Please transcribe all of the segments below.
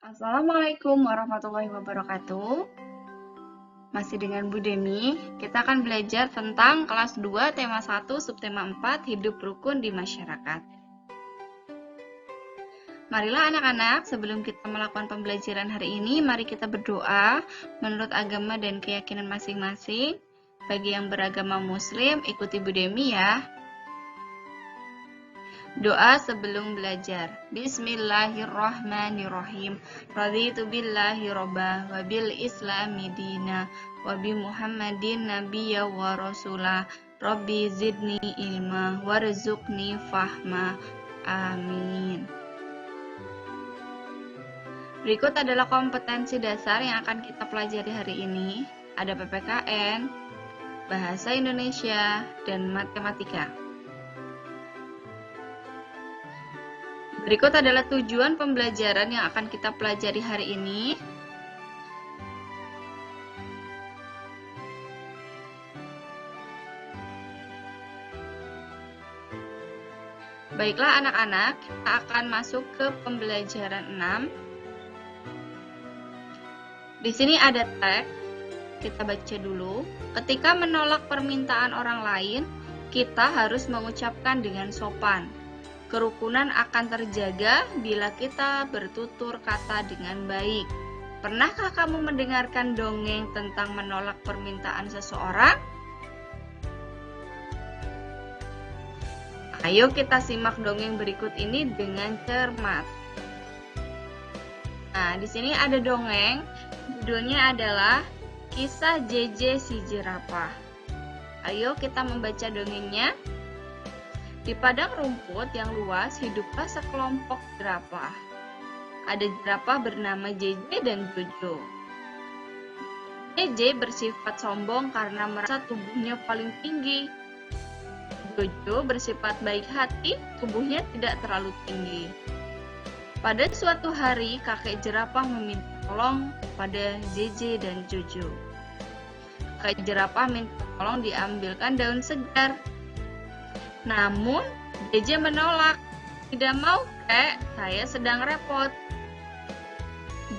Assalamualaikum warahmatullahi wabarakatuh. Masih dengan Bu Demi, kita akan belajar tentang kelas 2 tema 1 subtema 4 hidup rukun di masyarakat. Marilah anak-anak, sebelum kita melakukan pembelajaran hari ini, mari kita berdoa menurut agama dan keyakinan masing-masing. Bagi yang beragama muslim, ikuti Bu Demi ya. Doa sebelum belajar. Bismillahirrahmanirrahim. Raditu billahi robba wa bil islami dina wa bi Muhammadin nabiyya wa rasulah. Rabbi zidni ilma warzuqni fahma. Amin. Berikut adalah kompetensi dasar yang akan kita pelajari hari ini. Ada PPKN, Bahasa Indonesia, dan Matematika. Berikut adalah tujuan pembelajaran yang akan kita pelajari hari ini. Baiklah anak-anak, kita akan masuk ke pembelajaran 6. Di sini ada teks, kita baca dulu. Ketika menolak permintaan orang lain, kita harus mengucapkan dengan sopan. Kerukunan akan terjaga bila kita bertutur kata dengan baik. Pernahkah kamu mendengarkan dongeng tentang menolak permintaan seseorang? Ayo kita simak dongeng berikut ini dengan cermat. Nah, di sini ada dongeng, judulnya adalah Kisah JJ si Jerapah. Ayo kita membaca dongengnya. Di padang rumput yang luas hiduplah sekelompok jerapah. Ada jerapah bernama JJ dan Jojo. JJ bersifat sombong karena merasa tubuhnya paling tinggi. Jojo bersifat baik hati, tubuhnya tidak terlalu tinggi. Pada suatu hari, kakek jerapah meminta tolong pada JJ dan Jojo. Kakek jerapah minta tolong diambilkan daun segar. Namun, JJ menolak. Tidak mau, Kek, saya sedang repot.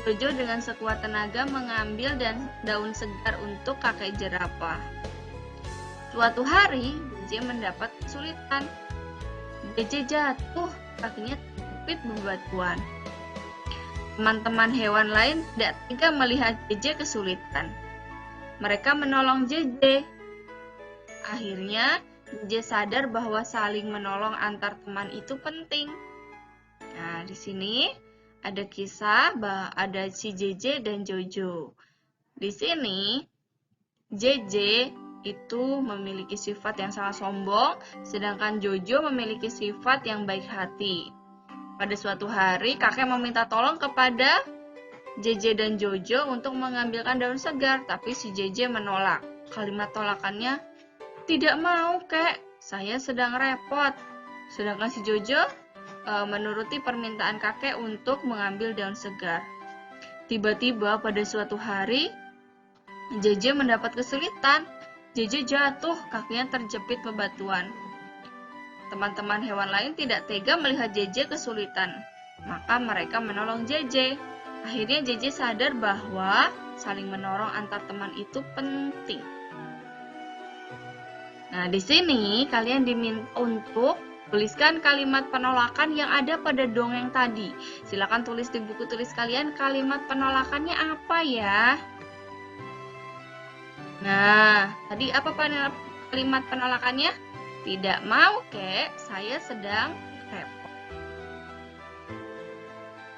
Jojo dengan sekuat tenaga mengambil daun segar untuk kakek jerapah. Suatu hari, JJ mendapat kesulitan. JJ jatuh, kakinya terjepit bebatuan. Teman-teman hewan lain tidak tega melihat JJ kesulitan. Mereka menolong JJ. Akhirnya, JJ sadar bahwa saling menolong antar teman itu penting. Nah, di sini ada kisah bahwa ada si JJ dan Jojo. Di sini JJ itu memiliki sifat yang sangat sombong, sedangkan Jojo memiliki sifat yang baik hati. Pada suatu hari, kakek meminta tolong kepada JJ dan Jojo untuk mengambilkan daun segar, tapi si JJ menolak. Kalimat tolakannya, "Tidak mau, Kek, saya sedang repot." Sedangkan si Jojo menuruti permintaan kakek untuk mengambil daun segar. Tiba-tiba pada suatu hari, JJ mendapat kesulitan. JJ jatuh, kakinya terjepit bebatuan. Teman-teman hewan lain tidak tega melihat JJ kesulitan, maka mereka menolong JJ. Akhirnya JJ sadar bahwa saling menolong antar teman itu penting. Nah, di sini kalian diminta untuk tuliskan kalimat penolakan yang ada pada dongeng tadi. Silakan tulis di buku tulis kalian kalimat penolakannya apa ya. Nah, tadi apa kalimat penolakannya? Tidak mau, Kek, saya sedang repot.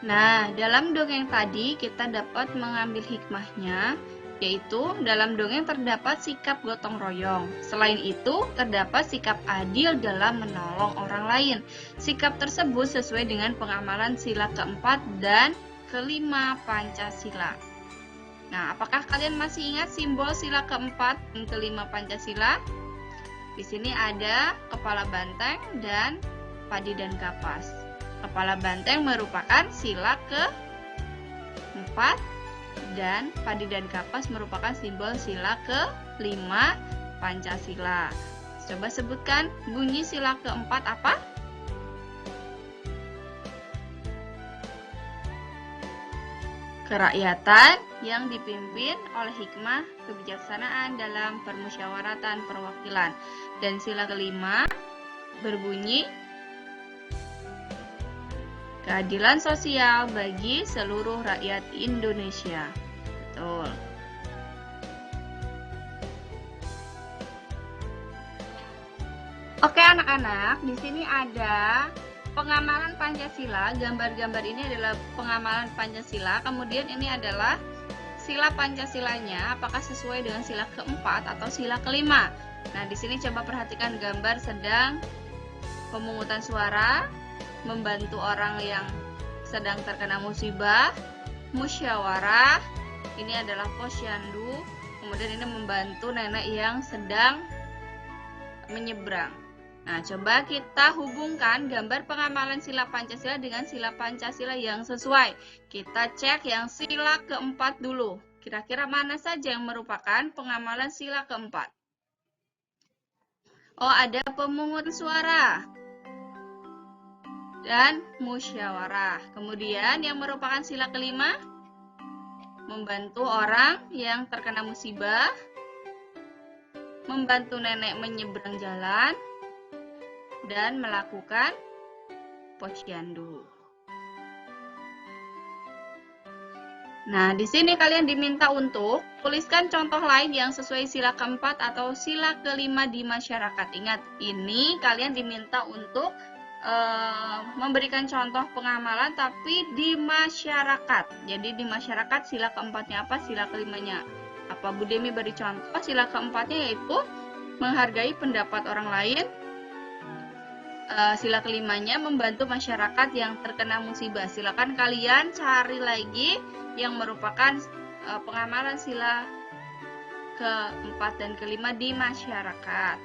Nah, dalam dongeng tadi kita dapat mengambil hikmahnya, yaitu dalam dongeng terdapat sikap gotong royong. Selain itu, terdapat sikap adil dalam menolong orang lain. Sikap tersebut sesuai dengan pengamalan sila keempat dan kelima Pancasila. Nah, apakah kalian masih ingat simbol sila keempat dan kelima Pancasila? Di sini ada kepala banteng dan padi dan kapas. Kepala banteng merupakan sila keempat dan padi dan kapas merupakan simbol sila ke-5 Pancasila. Coba sebutkan bunyi sila keempat apa? Kerakyatan yang dipimpin oleh hikmah kebijaksanaan dalam permusyawaratan perwakilan. Dan sila kelima berbunyi keadilan sosial bagi seluruh rakyat Indonesia. Betul. Oke anak-anak, di sini ada pengamalan Pancasila. Gambar-gambar ini adalah pengamalan Pancasila. Kemudian ini adalah sila Pancasilanya, apakah sesuai dengan sila keempat atau sila kelima. Nah, di sini coba perhatikan gambar sedang pemungutan suara, membantu orang yang sedang terkena musibah, musyawarah. Ini adalah posyandu. Kemudian ini membantu nenek yang sedang menyeberang. Nah, coba kita hubungkan gambar pengamalan sila Pancasila dengan sila Pancasila yang sesuai. Kita cek yang sila keempat dulu. Kira-kira mana saja yang merupakan pengamalan sila keempat? Oh, ada pemungutan suara dan musyawarah. Kemudian yang merupakan sila kelima, membantu orang yang terkena musibah, membantu nenek menyeberang jalan, dan melakukan posyandu. Nah, di sini kalian diminta untuk tuliskan contoh lain yang sesuai sila keempat atau sila kelima di masyarakat. Ingat, ini kalian diminta untuk memberikan contoh pengamalan tapi di masyarakat. Jadi di masyarakat sila keempatnya apa, sila kelimanya apa. Bu Demi beri contoh. Sila keempatnya yaitu menghargai pendapat orang lain. Sila kelimanya membantu masyarakat yang terkena musibah. Silakan kalian cari lagi yang merupakan pengamalan sila keempat dan kelima di masyarakat.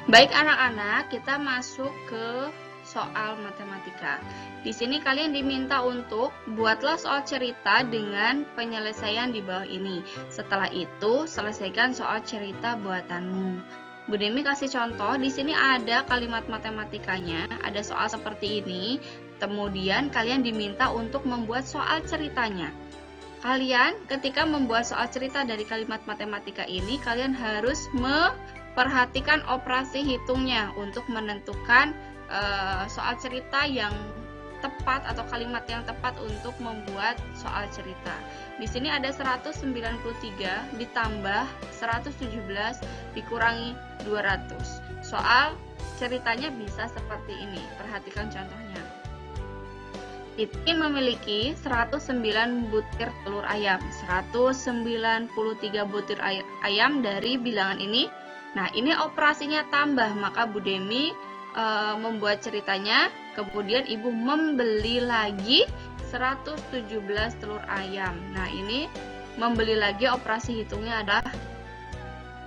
Baik anak-anak, kita masuk ke soal matematika. Di sini kalian diminta untuk buatlah soal cerita dengan penyelesaian di bawah ini. Setelah itu, selesaikan soal cerita buatanmu. Bu Demi kasih contoh, di sini ada kalimat matematikanya, ada soal seperti ini. Kemudian kalian diminta untuk membuat soal ceritanya. Kalian ketika membuat soal cerita dari kalimat matematika ini, kalian harus memperhatikan operasi hitungnya untuk menentukan soal cerita yang tepat atau kalimat yang tepat untuk membuat soal cerita. Di sini ada 193 ditambah 117 dikurangi 200. Soal ceritanya bisa seperti ini. Perhatikan contohnya. Titi memiliki 109 butir telur ayam. 193 butir ayam dari bilangan ini. Nah, ini operasinya tambah, maka Bu Demi membuat ceritanya, kemudian ibu membeli lagi 117 telur ayam. Nah, ini membeli lagi operasi hitungnya adalah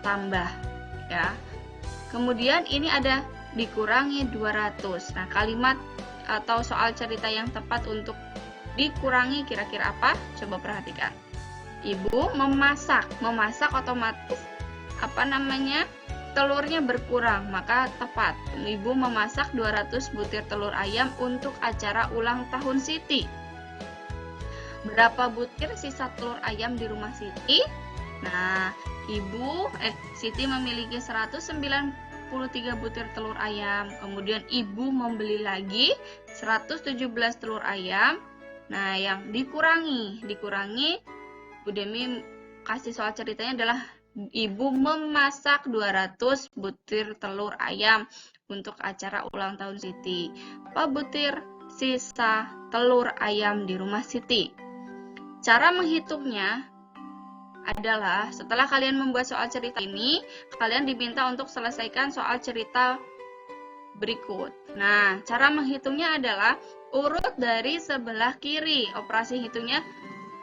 tambah ya. Kemudian ini ada dikurangi 200. Nah, kalimat atau soal cerita yang tepat untuk dikurangi kira-kira apa? Coba perhatikan. Ibu memasak otomatis telurnya berkurang, maka tepat. Ibu memasak 200 butir telur ayam untuk acara ulang tahun Siti. Berapa butir sisa telur ayam di rumah Siti? Nah, Siti memiliki 193 butir telur ayam. Kemudian ibu membeli lagi 117 telur ayam. Nah, yang dikurangi Bu Demi kasih soal ceritanya adalah ibu memasak 200 butir telur ayam untuk acara ulang tahun Siti. Apa butir sisa telur ayam di rumah Siti? Cara menghitungnya adalah setelah kalian membuat soal cerita ini, kalian diminta untuk selesaikan soal cerita berikut. Nah, cara menghitungnya adalah urut dari sebelah kiri. Operasi hitungnya,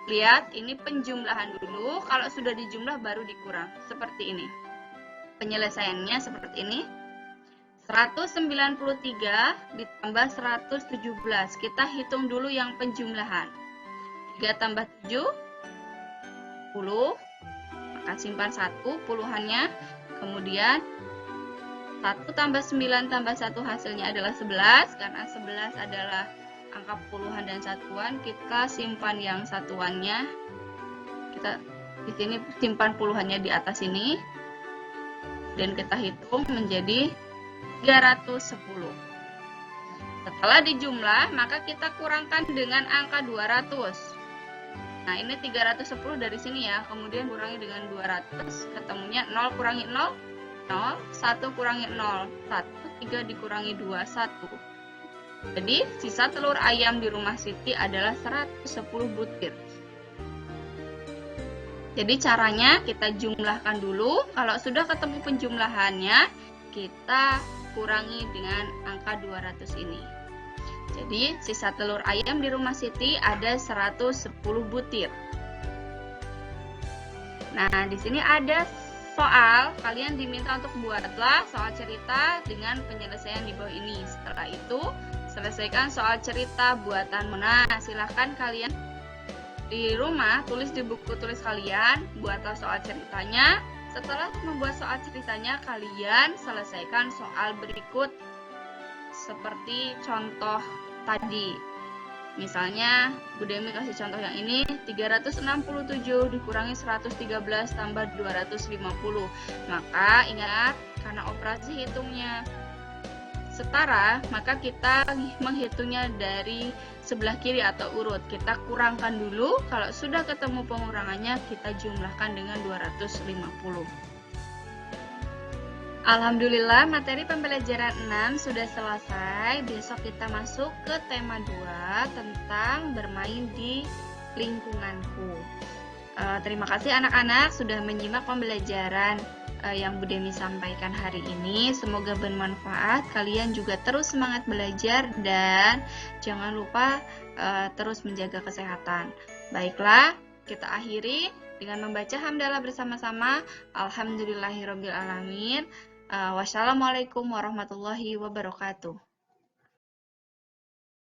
lihat, ini penjumlahan dulu. Kalau sudah dijumlah baru dikurang. Seperti ini. Penyelesaiannya seperti ini. 193 ditambah 117. Kita hitung dulu yang penjumlahan. 3 tambah 7, 10. Maka simpan 1 puluhannya. Kemudian 1 tambah 9 tambah 1 hasilnya adalah 11. Karena 11 adalah angka puluhan dan satuan, kita simpan yang satuannya. Kita di sini simpan puluhannya di atas ini. Dan kita hitung menjadi 310. Setelah dijumlah, maka kita kurangkan dengan angka 200. Nah, ini 310 dari sini ya, kemudian kurangi dengan 200, ketemunya 0 kurangi 0, 0, 1 kurangi 0, 1, 3 dikurangi 2, 1. Jadi, sisa telur ayam di rumah Siti adalah 110 butir. Jadi caranya kita jumlahkan dulu, kalau sudah ketemu penjumlahannya, kita kurangi dengan angka 200 ini. Jadi sisa telur ayam di rumah Siti ada 110 butir. Nah, di sini ada soal, kalian diminta untuk buatlah soal cerita dengan penyelesaian di bawah ini. Setelah itu, selesaikan soal cerita buatan Mona. Silahkan kalian di rumah tulis di buku tulis kalian, buatlah soal ceritanya. Setelah membuat soal ceritanya, kalian selesaikan soal berikut seperti contoh tadi. Misalnya, Bu Demi kasih contoh yang ini, 367 dikurangi 113 tambah 250. Maka ingat, karena operasi hitungnya setara, maka kita menghitungnya dari sebelah kiri atau urut. Kita kurangkan dulu, kalau sudah ketemu pengurangannya, kita jumlahkan dengan 250. Alhamdulillah, materi pembelajaran 6 sudah selesai. Besok kita masuk ke tema 2 tentang bermain di lingkunganku. Terima kasih anak-anak sudah menyimak pembelajaran yang Bu Demi sampaikan hari ini. Semoga bermanfaat. Kalian juga terus semangat belajar dan jangan lupa terus menjaga kesehatan. Baiklah, kita akhiri dengan membaca hamdalah bersama-sama. Alhamdulillahirabbil alamin. Wassalamualaikum warahmatullahi wabarakatuh.